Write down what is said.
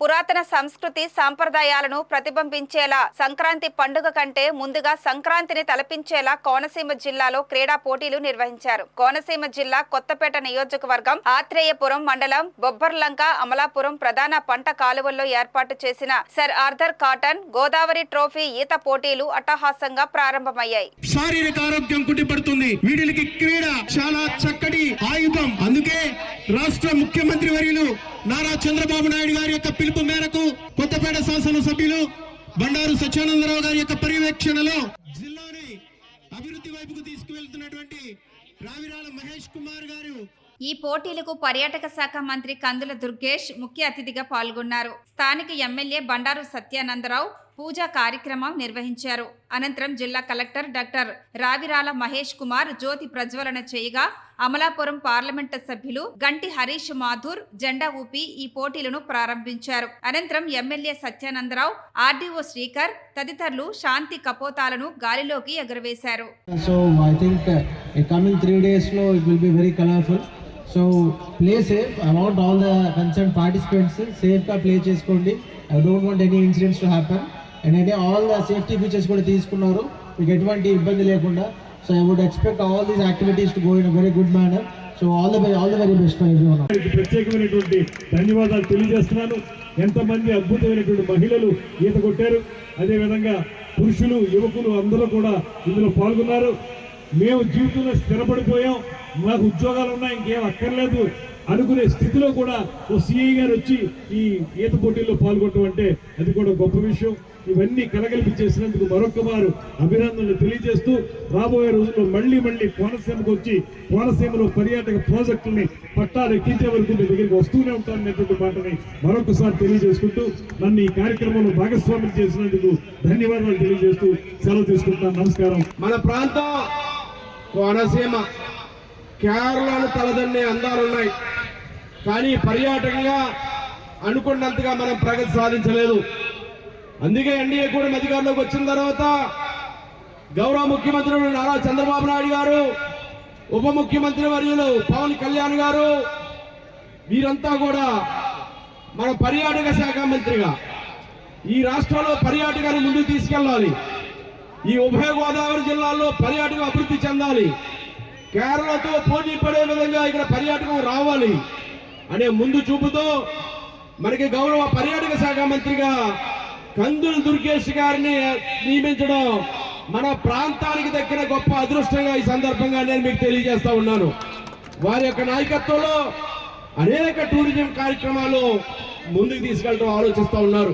పురాతన సంస్కృతి సాంప్రదాయాలను ప్రతిబింబించేలా సంక్రాంతి పండుగ కంటే ముందుగా సంక్రాంతిని తలపించేలా కోనసీమ జిల్లాలో క్రీడా పోటీలు నిర్వహించారు. కోనసీమ జిల్లా కొత్తపేట నియోజకవర్గం ఆత్రేయపురం మండలం బొబ్బర్లంక అమలాపురం ప్రధాన పంట కాలువల్లో ఏర్పాటు చేసిన sir Arthur cotton Godavari trophy ఈత పోటీలు అట్టహాసంగా ప్రారంభమయ్యాయి. శారీరక ఆరోగ్యం కుట్టిపడుతుంది. వీడికి క్రీడ చాలా చక్కటి ఆయుధం. అందుకే రాష్ట్ర ముఖ్యమంత్రి వర్యులు నారా చంద్రబాబు నాయుడు గారి యొక్క పిలుపు మేరకు కొత్తపేట శాసనసభ్యులు బండారు సత్యానందరావు గారి యొక్క పర్యవేక్షణలో జిల్లాని అభివృద్ధి వైపుకు తీసుకువెళ్తున్నటువంటి రావిరాల మహేష్ కుమార్ గారు ఈ పోటీలకు పర్యాటక శాఖ మంత్రి కందుల దుర్గేష్ ముఖ్య అతిథిగా పాల్గొన్నారు. స్థానిక ఎమ్మెల్యే బండారు సత్యానందరావు పూజా కార్యక్రమం నిర్వహించారు. అనంతరం జిల్లా కలెక్టర్ డాక్టర్ రావిరాల మహేష్ కుమార్ జ్యోతి ప్రజ్వలన చేయగా అమలాపురం పార్లమెంటు సభ్యులు గంటి హరీష్ మాథూర్ జెండా ఊపి ఈ పోటీలను ప్రారంభించారు. అనంతరం ఎమ్మెల్యే సత్యానందరావు, ఆర్డీఓ శ్రీకర్ తదితరులు శాంతి కపోతాలను గాలిలోకి ఎగురవేశారు. So I think coming 3 days లో it will be very colorful. So play safe. I want all the concerned participants safe గా play చేసుకోండి. I don't want any incidents to happen. And all the safety features కూడా తీసుకున్నారు. మీకు ఎటువంటి ఇబ్బంది లేకుండా. So I would expect all these activities to go in a very good manner. So all the very best for everyone. ప్రత్యేకమైనటువంటి ధన్యవాదాలు తెలియజేస్తున్నాను. ఎంతమంది అద్భుతమైనటువంటి మహిళలు ఈత కొట్టారు. అదేవిధంగా పురుషులు, యువకులు అందరూ కూడా ఇందులో పాల్గొన్నారు. మేము జీవితంలో స్థిరపడిపోయాం, మాకు ఉద్యోగాలు ఉన్నాయి, ఇంకేం అక్కర్లేదు అనుకునే స్థితిలో కూడా ఓ సిఐ గారు వచ్చి ఈ ఈత పోటీల్లో పాల్గొనడం అంటే అది కూడా గొప్ప విషయం. ఇవన్నీ కలగలిపి చేసినందుకు మరొకమారు అభినందనలు తెలియజేస్తూ రాబోయే రోజుల్లో మళ్ళీ కోనసీమకు వచ్చి కోనసీమలో పర్యాటక ప్రాజెక్టుల్ని పట్టాలు ఎక్కించే వరకు మీ దగ్గరికి వస్తూనే ఉంటాననేటువంటి మాటని మరొకసారి తెలియజేసుకుంటూ నన్ను ఈ కార్యక్రమంలో భాగస్వామ్యం చేసినందుకు ధన్యవాదాలు తెలియజేస్తూ సెలవు తీసుకుంటున్నాను. నమస్కారం. మన ప్రాంతం కోనసీమ కేరళను తలదన్నే అందాలున్నాయి, కానీ పర్యాటకంగా అనుకున్నంతగా మనం ప్రగతి సాధించలేదు. అందుకే ఎన్డీఏ కూడా అధికారంలోకి వచ్చిన తర్వాత గౌరవ ముఖ్యమంత్రి నారా చంద్రబాబు నాయుడు గారు, ఉప ముఖ్యమంత్రి వర్యులు పవన్ కళ్యాణ్ గారు వీరంతా కూడా మన పర్యాటక శాఖ మంత్రిగా ఈ రాష్ట్రంలో పర్యాటకాన్ని ముందుకు తీసుకెళ్లాలి. ఈ ఉభయ గోదావరి జిల్లాల్లో పర్యాటకం అభివృద్ధి చెందాలి, కేరళతో పోటీ పడే విధంగా ఇక్కడ పర్యాటకం రావాలి అనే ముందు చూపుతో మనకి గౌరవ పర్యాటక శాఖ మంత్రిగా కందుల దుర్గేష్ గారిని నియమించడం మన ప్రాంతానికి దక్కిన గొప్ప అదృష్టంగా ఈ సందర్భంగా నేను మీకు తెలియజేస్తా ఉన్నాను. వారి యొక్క నాయకత్వంలో అనేక టూరిజం కార్యక్రమాలు ముందుకు తీసుకెళ్ళడం ఆలోచిస్తూ ఉన్నారు.